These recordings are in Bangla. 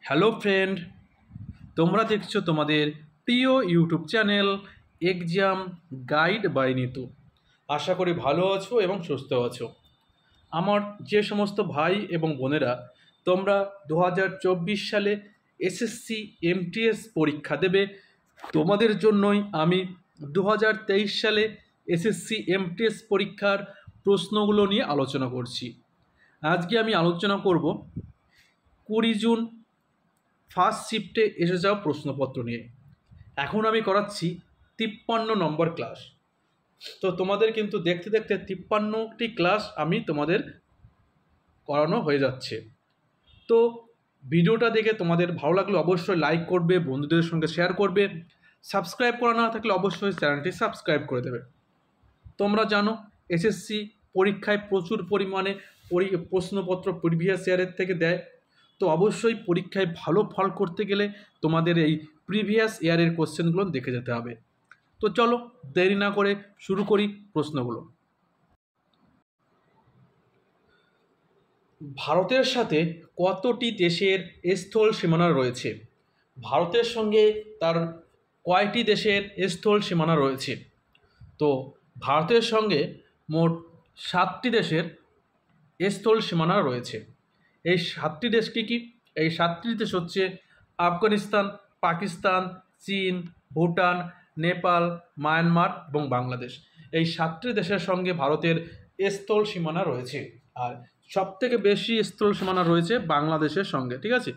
হ্যালো ফ্রেন্ড, তোমরা দেখছো তোমাদের প্রিয় YouTube channel exam guide by Nitu. আশা করি ভালো আছো এবং সুস্থ আছো। আমার যে সমস্ত ভাই এবং বোনেরা তোমরা 2024 সালে এসএসসি এমটিএস পরীক্ষা দেবে, তোমাদের জন্যই আমি 2023 সালে এসএসসি এমটিএস পরীক্ষার প্রশ্নগুলো নিয়ে আলোচনা করছি। আজকে আমি আলোচনা করব 20 জুন ফার্স্ট শিফটে এসে যাওয়া প্রশ্নপত্র নিয়ে। এখন আমি করাচ্ছি 53 নম্বর ক্লাস। তো তোমাদের কিন্তু দেখতে দেখতে 53টি ক্লাস আমি তোমাদের করানো হয়ে যাচ্ছে। তো ভিডিওটা দেখে তোমাদের ভালো লাগলে অবশ্যই লাইক করবে, বন্ধুদের সঙ্গে শেয়ার করবে, সাবস্ক্রাইব করা না থাকলে অবশ্যই চ্যানেলটি সাবস্ক্রাইব করে দেবে। তোমরা জানো এসএসসি পরীক্ষায় প্রচুর পরিমাণে প্রশ্নপত্র প্রিভিয়াস ইয়ারের থেকে দেয়। তো অবশ্যই পরীক্ষায় ভালো ফল করতে গেলে তোমাদের এই প্রিভিয়াস ইয়ারের কোশ্চেনগুলো দেখে যেতে হবে। তো চলো দেরি না করে শুরু করি প্রশ্নগুলো। ভারতের সাথে কতটি দেশের স্থল সীমানা রয়েছে? ভারতের সঙ্গে তার কয়টি দেশের স্থল সীমানা রয়েছে? তো ভারতের সঙ্গে মোট 7টি দেশের স্থল সীমানা রয়েছে। এই 7টি দেশ কী কী? এই 7টি দেশ হচ্ছে আফগানিস্তান, পাকিস্তান, চীন, ভুটান, নেপাল, মায়ানমার এবং বাংলাদেশ। এই 7টি দেশের সঙ্গে ভারতের স্থল সীমানা রয়েছে। আর সবথেকে বেশি স্থল সীমানা রয়েছে বাংলাদেশের সঙ্গে, ঠিক আছে?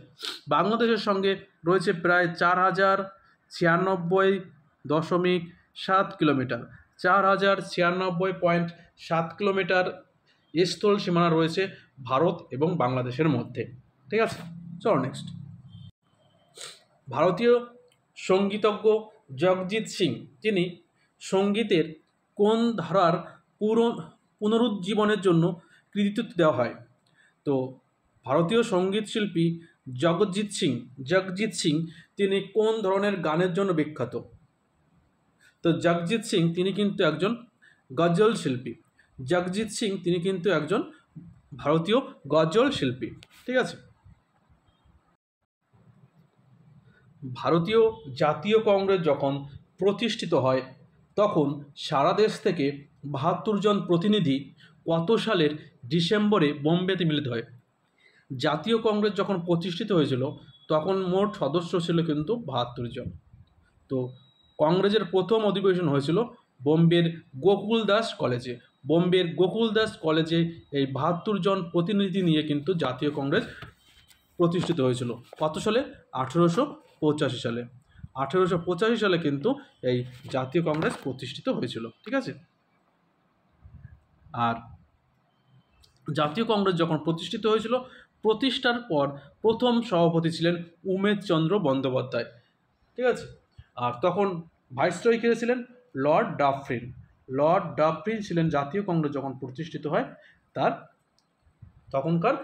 বাংলাদেশের সঙ্গে রয়েছে প্রায় 4096.7 কিলোমিটার, 4096.7 কিলোমিটার স্থল সীমানা রয়েছে ভারত এবং বাংলাদেশের মধ্যে, ঠিক আছে? চলো নেক্সট। ভারতীয় সঙ্গীতজ্ঞ জগজিৎ সিং, তিনি সঙ্গীতের কোন ধারার পুনরুজ্জীবনের জন্য কৃতিত্ব দেওয়া হয়? তো ভারতীয় সঙ্গীত শিল্পী জগজিৎ সিং তিনি কোন ধরনের গানের জন্য বিখ্যাত? তো জগজিৎ সিং তিনি কিন্তু একজন গজল শিল্পী। জগজিৎ সিং তিনি কিন্তু একজন ভারতীয় গজল শিল্পী, ঠিক আছে? ভারতীয় জাতীয় কংগ্রেস যখন প্রতিষ্ঠিত হয় তখন সারা দেশ থেকে 72 জন প্রতিনিধি কত সালের ডিসেম্বরে বোম্বেতে মিলিত হয়? জাতীয় কংগ্রেস যখন প্রতিষ্ঠিত হয়েছিল তখন মোট সদস্য ছিল কিন্তু 72 জন। তো কংগ্রেসের প্রথম অধিবেশন হয়েছিল বোম্বের গোকুলদাস কলেজে। বোম্বের গোকুলদাস কলেজে এই 72 জন প্রতিনিধি নিয়ে কিন্তু জাতীয় কংগ্রেস প্রতিষ্ঠিত হয়েছিল। কত সালে? 1885 সালে। 1885 সালে কিন্তু এই জাতীয় কংগ্রেস প্রতিষ্ঠিত হয়েছিল, ঠিক আছে? আর জাতীয় কংগ্রেস যখন প্রতিষ্ঠিত হয়েছিল, প্রতিষ্ঠার পর প্রথম সভাপতি ছিলেন উমেশ চন্দ্র বন্দ্যোপাধ্যায়, ঠিক আছে? আর তখন ভাইসরয় কে ছিলেন? Lord Dufferin. লর্ড ডাফরিন ছিলেন জাতীয় কংগ্রেস যখন প্রতিষ্ঠিত হয় তার তখনকার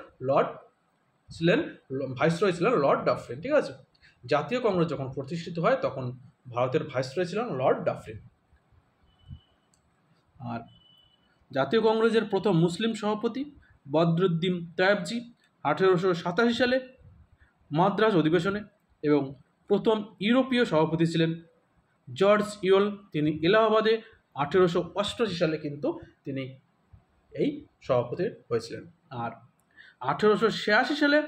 ভাইসরয় ছিলেন লর্ড ডাফরিন, ঠিক আছে? জাতীয় কংগ্রেস যখন প্রতিষ্ঠিত হয় তখন ভারতের ভাইসরয় ছিলেন লর্ড ডাফরিন। আর জাতীয় কংগ্রেসের প্রথম মুসলিম সভাপতি বদরুদ্দিন তৈয়বজি 1887 সালে মাদ্রাজ অধিবেশনে, এবং প্রথম ইউরোপীয় সভাপতি ছিলেন জর্জ ইওল, তিনি এলাহাবাদে 1888 সালে কিন্তু তিনি এই সভাপতি হয়েছিলেন। আর 1886 সালে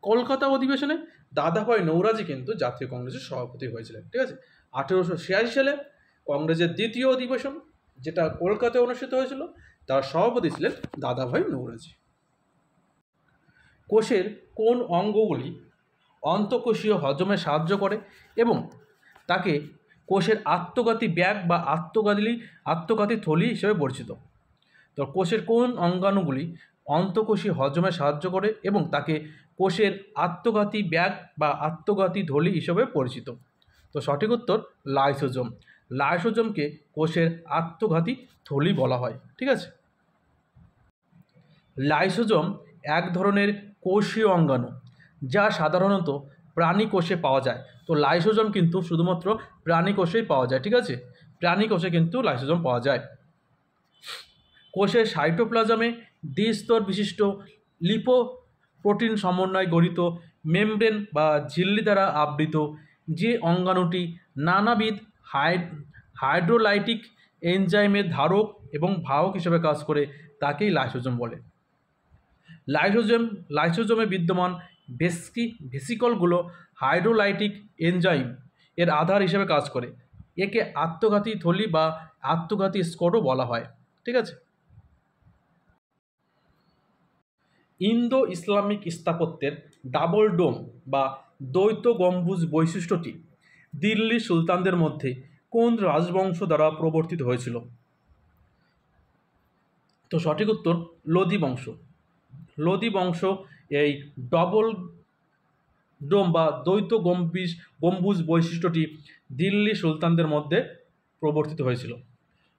কলকাতা অধিবেশনে দাদাভাই নৌরোজি কিন্তু জাতীয় কংগ্রেসের সভাপতি হয়েছিলেন, ঠিক আছে? 1886 সালে কংগ্রেসের দ্বিতীয় অধিবেশন যেটা কলকাতায় অনুষ্ঠিত হয়েছিল, তার সভাপতি ছিলেন দাদাভাই নৌরোজি। কোষের কোন অঙ্গগুলি অন্তঃকোষীয় হজমে সাহায্য করে এবং তাকে কোষের আত্মঘাতী ব্যাগ বা আত্মঘাতী থলি হিসেবে পরিচিত? তো কোষের কোন অঙ্গাণুগুলি অন্তঃকোষীয় হজমে সাহায্য করে এবং তাকে কোষের আত্মঘাতী ব্যাগ বা আত্মঘাতী থলি হিসেবে পরিচিত? তো সঠিক উত্তর লাইসোজোম। লাইসোজোমকে কোষের আত্মঘাতী থলি বলা হয়, ঠিক আছে? লাইসোজোম এক ধরনের কোষীয় অঙ্গাণু যা সাধারণত প্রাণী কোষে পাওয়া যায়। তো লাইসোজোম কিন্তু শুধুমাত্র প্রাণী কোষেই পাওয়া যায়, ঠিক আছে? প্রাণী কোষে কিন্তু লাইসোজোম পাওয়া যায়। কোষের সাইটোপ্লাজমে দ্বিস্তর বিশিষ্ট প্রোটিন সমন্বয়ে গঠিত মেমব্রেন বা ঝিল্লি দ্বারা আবৃত যে অঙ্গাণুটি নানাবিধ হাইড্রোলাইটিক এনজাইমের ধারক এবং বাহক হিসেবে কাজ করে তাকেই লাইসোজোম বলে। লাইসোজোমে বিদ্যমান ভেসিকলগুলো হাইড্রোলাইটিক এনজাইম এর আধার হিসেবে কাজ করে। একে আত্মঘাতী থলি বা আত্মঘাতী স্করও বলা হয়। ঠিক আছে। ইন্দো ইসলামিক স্থাপত্যের ডাবল ডোম বা দ্বৈত গম্বুজ বৈশিষ্ট্যটি দিল্লি সুলতানদের মধ্যে কোন রাজবংশ দ্বারা প্রবর্তিত হয়েছিল? তো সঠিক উত্তর লোদি বংশ। লোদি বংশ এই ডবল ডোম বা দ্বৈত গম্বুজ বৈশিষ্ট্যটি দিল্লি সুলতানদের মধ্যে প্রবর্তিত হয়েছিল।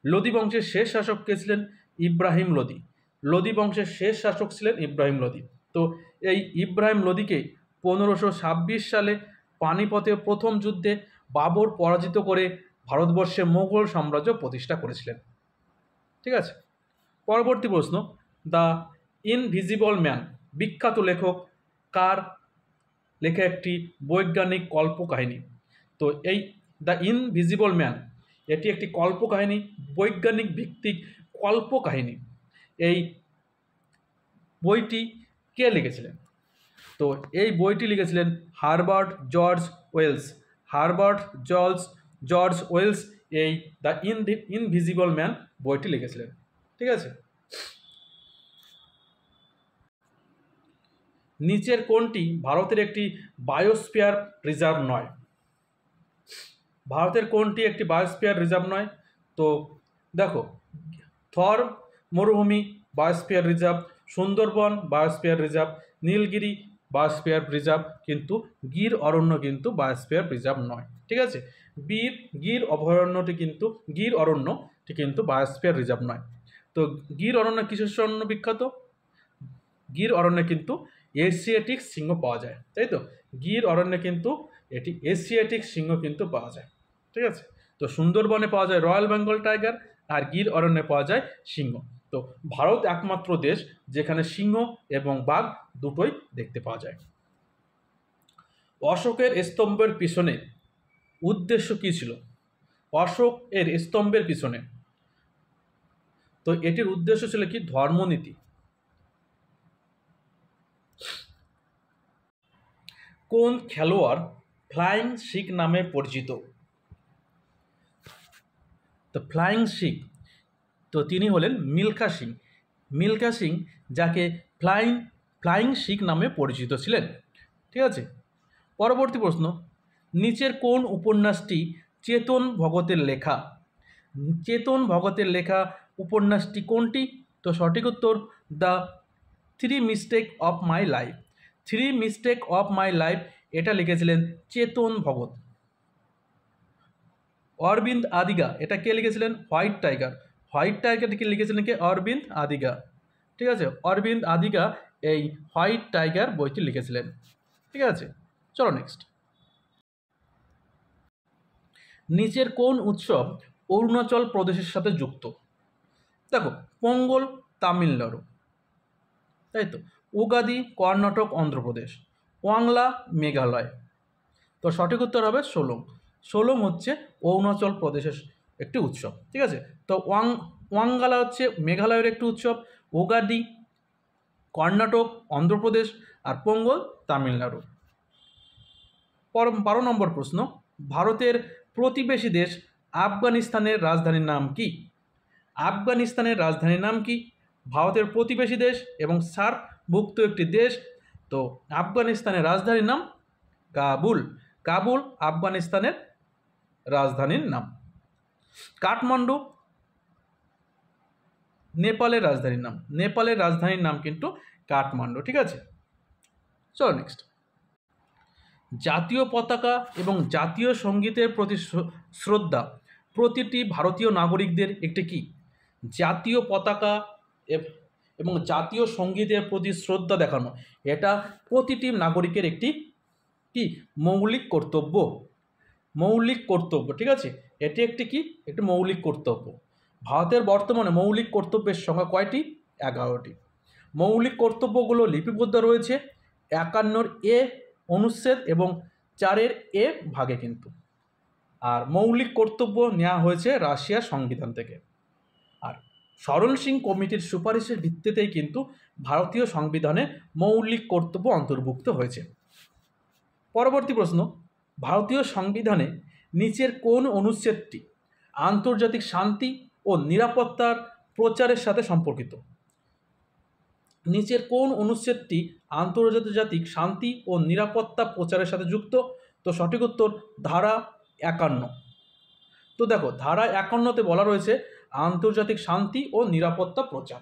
লোদি বংশের শেষ শাসক কে ছিলেন? ইব্রাহিম লোদি। লোদি বংশের শেষ শাসক ছিলেন ইব্রাহিম লোদি। তো এই ইব্রাহিম লোদিকে 1526 সালে পানিপথে প্রথম যুদ্ধে বাবর পরাজিত করে ভারতবর্ষে মোগল সাম্রাজ্য প্রতিষ্ঠা করেছিলেন। ঠিক আছে। পরবর্তী প্রশ্ন, দ্য ইনভিজিবল ম্যান বিখ্যাত লেখক কার লেখা একটি বৈজ্ঞানিক কল্পকাহিনী? তো এই দ্য ইনভিজিবল ম্যান এটি একটি কল্পকাহিনী, বৈজ্ঞানিক ভিত্তিক কল্পকাহিনী। এই বইটি কে লিখেছিলেন? তো এই বইটি লিখেছিলেন Herbert George Wells. Herbert George Wells এই দ্য ইনভিজিবল ম্যান বইটি লিখেছিলেন। ঠিক আছে। নিচের কোনটি ভারতের একটি বায়োস্ফিয়ার রিজার্ভ নয়? ভারতের কোনটি একটি বায়োস্ফিয়ার রিজার্ভ নয়? তো দেখো, থর মরুভূমি biosphere reserve, Sundarban biosphere reserve, Nilgiri biosphere reserve, কিন্তু গির অরণ্য কিন্তু বায়োস্ফিয়ার রিজার্ভ নয়। ঠিক আছে। গির অরণ্যটি কিন্তু বায়োস্ফিয়ার রিজার্ভ নয়। তো গির অরণ্য কিসের জন্য বিখ্যাত? গির অরণ্যে কিন্তু এশিয়াটিক সিংহ পাওয়া যায়, তাই তো? গির অরণ্যে কিন্তু এটি এশিয়াটিক সিংহ কিন্তু পাওয়া যায়। ঠিক আছে। তো সুন্দরবনে পাওয়া যায় রয়্যাল বেঙ্গল টাইগার, আর গির অরণ্যে পাওয়া যায় সিংহ। তো ভারত একমাত্র দেশ যেখানে সিংহ এবং বাঘ দুটোই দেখতে পাওয়া যায়। অশোকের স্তম্ভের পিছনে উদ্দেশ্য কী ছিল? অশোক এর স্তম্ভের পিছনে, তো এটির উদ্দেশ্য ছিল কি? ধর্মনীতি। কোন খেলোয়াড় ফ্লাইং শিখ নামে পরিচিত? তো ফ্লাইং শিখ, তো তিনি হলেন মিলখা সিং। মিলখা সিং যাকে ফ্লাইং শিখ নামে পরিচিত ছিলেন। ঠিক আছে। পরবর্তী প্রশ্ন, নিচের কোন উপন্যাসটি চেতন ভগতের লেখা? চেতন ভগতের লেখা উপন্যাসটি কোনটি? তো সঠিক উত্তর the 3 mistake of my life. 3 mistake of my life এটা লিখেছিলেন চেতন ভগত। অরবিন্দ আদিগা এটা কে লিখেছিলেন? White tiger. হোয়াইট টাইগারকে লিখেছিলেন কে? অরবিন্দ আদিগা। ঠিক আছে। অরবিন্দ আদিগা এই হোয়াইট টাইগার বইটি লিখেছিলেন। ঠিক আছে। চলো নেক্সট। নিচের কোন উৎসব অরুণাচল প্রদেশের সাথে যুক্ত? দেখো, পোঙ্গল তামিলনাড়ু, তাই তো। উগাদি কর্ণাটক অন্ধ্রপ্রদেশ, ওয়াংলা মেঘালয়। তো সঠিক উত্তর হবে সোলং। সোলং হচ্ছে অরুণাচল প্রদেশের একটি উৎসব। ঠিক আছে। তো ওয়াঙ্গালা হচ্ছে মেঘালয়ের একটি উৎসব, উগাদি কর্ণাটক অন্ধ্রপ্রদেশ, আর পোঙ্গল তামিলনাড়ু। 12 নম্বর প্রশ্ন, ভারতের প্রতিবেশী দেশ আফগানিস্তানের রাজধানীর নাম কি? আফগানিস্তানের রাজধানীর নাম কি? ভারতের প্রতিবেশী দেশ এবং সার্কভুক্ত একটি দেশ। তো আফগানিস্তানের রাজধানীর নাম কাবুল। কাবুল আফগানিস্তানের রাজধানীর নাম। কাঠমান্ডু নেপালের রাজধানীর নাম। নেপালের রাজধানীর নাম কিন্তু কাঠমান্ডু। ঠিক আছে। চলো নেক্সট। জাতীয় পতাকা এবং জাতীয় সঙ্গীতের প্রতি শ্রদ্ধা প্রতিটি ভারতীয় নাগরিকদের একটি কি? জাতীয় পতাকা এবং জাতীয় সঙ্গীতের প্রতি শ্রদ্ধা দেখানো এটা প্রতিটি নাগরিকের একটি কি? মৌলিক কর্তব্য। মৌলিক কর্তব্য। ঠিক আছে। এটি একটি কি? একটি মৌলিক কর্তব্য। ভারতের বর্তমানে মৌলিক কর্তব্যের সংখ্যা কয়টি? 11টি। মৌলিক কর্তব্যগুলো লিপিবদ্ধ রয়েছে 51 এ অনুচ্ছেদ এবং 4 এ ভাগে কিন্তু। আর মৌলিক কর্তব্য নেওয়া হয়েছে রাশিয়ার সংবিধান থেকে। আর শরণ সিং কমিটির সুপারিশের ভিত্তিতেই কিন্তু ভারতীয় সংবিধানে মৌলিক কর্তব্য অন্তর্ভুক্ত হয়েছে। পরবর্তী প্রশ্ন, ভারতীয় সংবিধানে নিচের কোন অনুচ্ছেদটি আন্তর্জাতিক শান্তি ও নিরাপত্তার প্রচারের সাথে সম্পর্কিত? নিচের কোন অনুচ্ছেদটি আন্তর্জাতিক শান্তি ও নিরাপত্তা প্রচারের সাথে যুক্ত? তো সঠিক উত্তর ধারা 51। তো দেখো, ধারা 51তে বলা রয়েছে আন্তর্জাতিক শান্তি ও নিরাপত্তা প্রচার।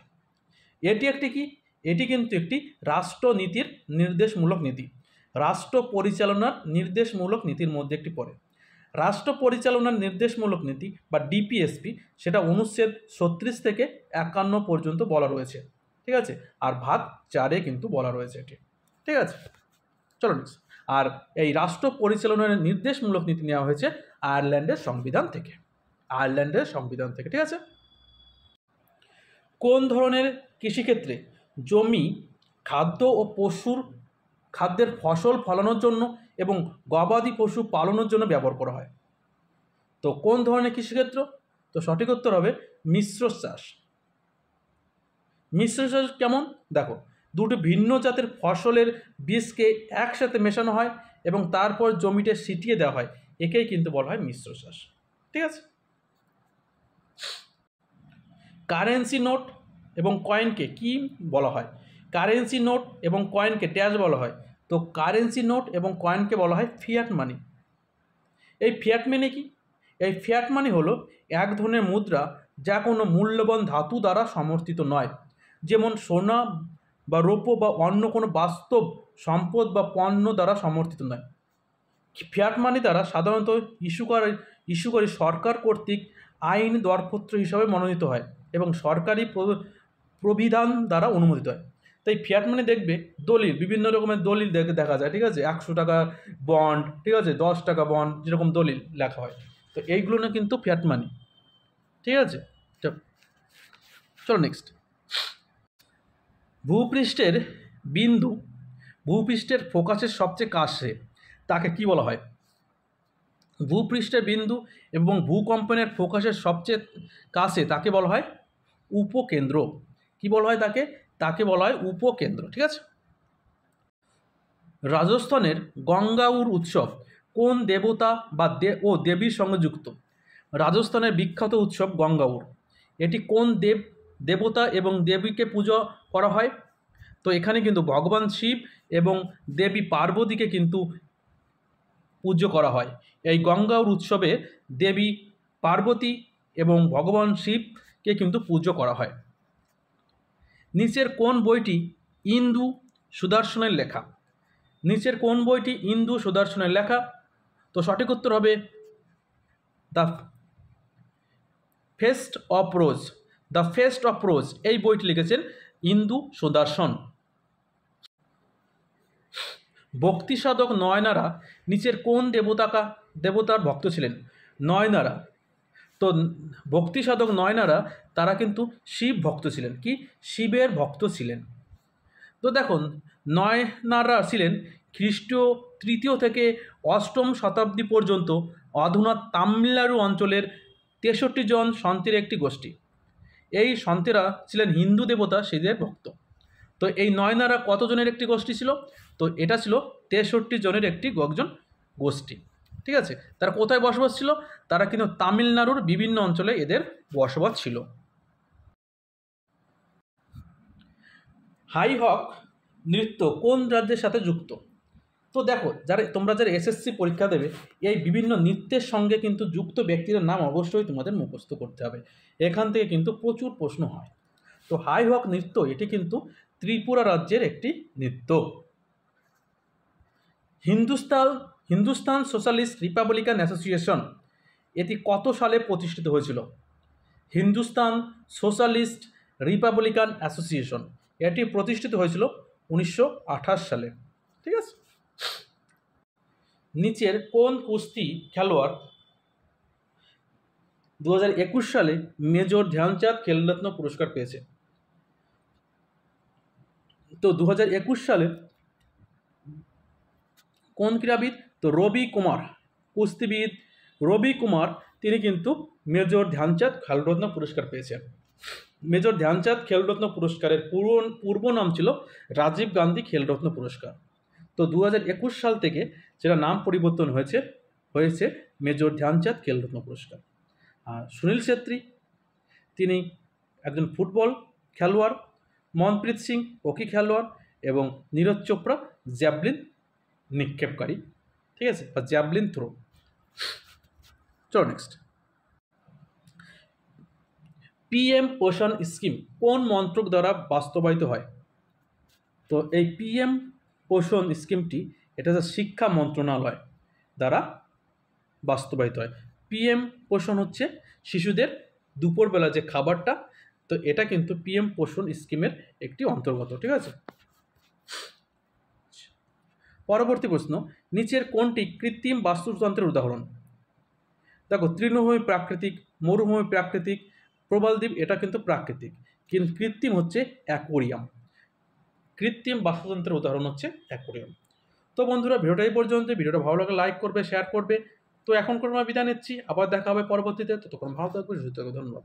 এটি একটি কি? এটি কিন্তু একটি রাষ্ট্রনীতির নির্দেশমূলক নীতি, রাষ্ট্র পরিচালনার নির্দেশমূলক নীতির মধ্যে একটি পড়ে। রাষ্ট্র পরিচালনার নির্দেশমূলক নীতি বা ডিপিএসপি, সেটা অনুচ্ছেদ 36 থেকে 51 পর্যন্ত বলা রয়েছে, ঠিক আছে। আর ভাগ 4-এ কিন্তু বলা রয়েছে এটি, ঠিক আছে। চলো নেক্সট। আর এই রাষ্ট্র পরিচালনার নির্দেশমূলক নীতি নেওয়া হয়েছে আয়ারল্যান্ডের সংবিধান থেকে, আয়ারল্যান্ডের সংবিধান থেকে, ঠিক আছে। কোন ধরনের কৃষিক্ষেত্রে জমি খাদ্য ও খাদ্যের ফসল ফলানোর জন্য এবং গবাদি পশু পালনের জন্য ব্যবহার করা হয়? তো কোন ধরনের কৃষিক্ষেত্র? তো সঠিক উত্তর হবে মিশ্র চাষ। মিশ্র চাষ কেমন? দেখো, দুটো ভিন্ন জাতের ফসলের বীজকে একসাথে মেশানো হয় এবং তারপর জমিতে ছিটিয়ে দেওয়া হয়, একেই কিন্তু বলা হয় মিশ্র চাষ, ঠিক আছে। কারেন্সি নোট এবং কয়েনকে কি বলা হয়? কারেন্সি নোট এবং কয়েনকে ড্যাশ বলা হয়? তো কারেন্সি নোট এবং কয়েনকে বলা হয় ফিয়াট মানি। এই ফিয়াট মানি কি? এই ফিয়াট মানি হলো এক ধরনের মুদ্রা যা কোনো মূল্যবান ধাতু দ্বারা সমর্থিত নয়, যেমন সোনা বা রৌপ্য বা অন্য কোনো বাস্তব সম্পদ বা পণ্য দ্বারা সমর্থিত নয়। ফিয়াট মানি দ্বারা সাধারণত ইস্যুকারী সরকার কর্তৃক আইন দরপত্র হিসাবে মনোনীত হয় এবং সরকারি প্রবিধান দ্বারা অনুমোদিত হয়। তাই ফিয়াট মানি দেখবে দলিল, বিভিন্ন রকমের দলিল দেখা যায়, ঠিক আছে। 100 টাকা বন্ড, ঠিক আছে, 10 টাকা বন্ড, যেরকম দলিল লেখা হয়। তো এইগুলো না কিন্তু ফিয়াট মানি, ঠিক আছে। চলো নেক্সট। ভূপৃষ্ঠের বিন্দু ভূপৃষ্ঠের ফোকাসের সবচেয়ে কাছে তাকে কি বলা হয়? ভূপৃষ্ঠের বিন্দু এবং ভূকম্পনের ফোকাসের সবচেয়ে কাছে তাকে বলা হয় উপকেন্দ্র। কি বলা হয় তাকে? তাকে বলা হয় উপকেন্দ্র, ঠিক আছে। রাজস্থানের গঙ্গাউর উৎসব কোন দেবতা বা দেবীর সঙ্গে যুক্ত? রাজস্থানের বিখ্যাত উৎসব গঙ্গাউর, এটি কোন দেবতা এবং দেবীকে পুজো করা হয়? তো এখানে কিন্তু ভগবান শিব এবং দেবী পার্বতীকে কিন্তু পুজো করা হয়। এই গঙ্গাউর উৎসবে দেবী পার্বতী এবং ভগবান শিবকে কিন্তু পুজো করা হয়। নিচের কোন বইটি ইন্দু সুদর্শনের লেখা? নিচের কোন বইটি ইন্দু সুদর্শনের লেখা? তো সঠিক উত্তর হবে the feast of rose. The feast of rose এই বইটি লিখেছেন ইন্দু সুদর্শন। ভক্তি সাধক নয়নারা নিচের কোন দেবতার ভক্ত ছিলেন? নয়নারা, তো ভক্তি সাধক নয়নারা তারা কিন্তু শিব ভক্ত ছিলেন। কি? শিবের ভক্ত ছিলেন। তো দেখুন, নয়নারা ছিলেন খ্রিস্টীয় 3য় থেকে 8ম শতাব্দী পর্যন্ত অধুনা তামিলনাড়ু অঞ্চলের 63 জন সন্তের একটি গোষ্ঠী। এই সন্তেরা ছিলেন হিন্দু দেবতা শিবের ভক্ত। তো এই নয়নারা কতজনের একটি গোষ্ঠী ছিল? তো এটা ছিল 63 জনের একটি গোষ্ঠী, ঠিক আছে। তারা কোথায় বসবাস ছিল? তারা কিন্তু তামিলনাড়ুর বিভিন্ন অঞ্চলে এদের বসবাস ছিল। হাই হক নৃত্য কোন রাজ্যের সাথে যুক্ত? তো দেখো, তোমরা যারা এসএসসি পরীক্ষা দেবে, এই বিভিন্ন নৃত্যের সঙ্গে কিন্তু যুক্ত ব্যক্তিদের নাম অবশ্যই তোমাদের মুখস্থ করতে হবে। এখান থেকে কিন্তু প্রচুর প্রশ্ন হয়। তো হাই হক নৃত্য এটি কিন্তু ত্রিপুরা রাজ্যের একটি নৃত্য। হিন্দুস্তান সোশ্যালিস্ট রিপাবলিকান অ্যাসোসিয়েশন এটি কত সালে প্রতিষ্ঠিত হয়েছিল? হিন্দুস্তান সোশ্যালিস্ট রিপাবলিকান অ্যাসোসিয়েশন এটি প্রতিষ্ঠিত হয়েছিল 1928 সালে, ঠিক আছে। নিচের কোন কুস্তি খেলোয়াড় 2021 সালে মেজর ধ্যানচাঁদ খেলরত্ন পুরস্কার পেয়েছে? তো 2021 সালে কোন ক্রীড়াবিদ? তো রবি কুমার, কুস্তিবিদ রবি কুমার, তিনি কিন্তু মেজর ধ্যানচাঁদ খেলরত্ন পুরস্কার পেয়েছেন। মেজর ধ্যানচাঁদ খেলরত্ন পুরস্কারের পূর্ব নাম ছিল রাজীব গান্ধী খেলরত্ন পুরস্কার। তো 2021 সাল থেকে যেটা নাম পরিবর্তন হয়েছে মেজর ধ্যানচাঁদ খেলরত্ন পুরস্কার। আর সুনীল ছেত্রী, তিনি একজন ফুটবল খেলোয়াড়, মনপ্রীত সিং হকি খেলোয়াড় এবং নীরজ চোপড়া জ্যাভলিন নিক্ষেপকারী, ঠিক আছে, বা জ্যাভলিন থ্রো। চলো নেক্সট। পিএম পোষণ স্কিম কোন মন্ত্রক দ্বারা বাস্তবায়িত হয়? তো এই পিএম পোষণ স্কিমটি এটা হচ্ছে শিক্ষা মন্ত্রণালয় দ্বারা বাস্তবায়িত হয়। পিএম পোষণ হচ্ছে শিশুদের দুপুরবেলা যে খাবারটা, তো এটা কিন্তু পিএম পোষণ স্কিমের একটি অন্তর্গত, ঠিক আছে। পরবর্তী প্রশ্ন, নিচের কোনটি কৃত্রিম বাস্তুতন্ত্রের উদাহরণ? দেখো, তৃণভূমি প্রাকৃতিক, মরুভূমি প্রাকৃতিক, প্রবালদ্বীপ এটা কিন্তু প্রাকৃতিক, কিন্তু কৃত্রিম হচ্ছে অ্যাকোয়ারিয়াম। কৃত্রিম বাস্তুতন্ত্রের উদাহরণ হচ্ছে অ্যাকোয়ারিয়াম। তো বন্ধুরা, ভিডিওটা এই পর্যন্ত। ভিডিওটা ভালো লাগলে লাইক করবে, শেয়ার করবে। তো এখন কোনো বিদায় নিচ্ছি, আবার দেখা হবে পরবর্তীতে। ততক্ষণ ভালো থাকবে, সুস্থ থাকবে। ধন্যবাদ।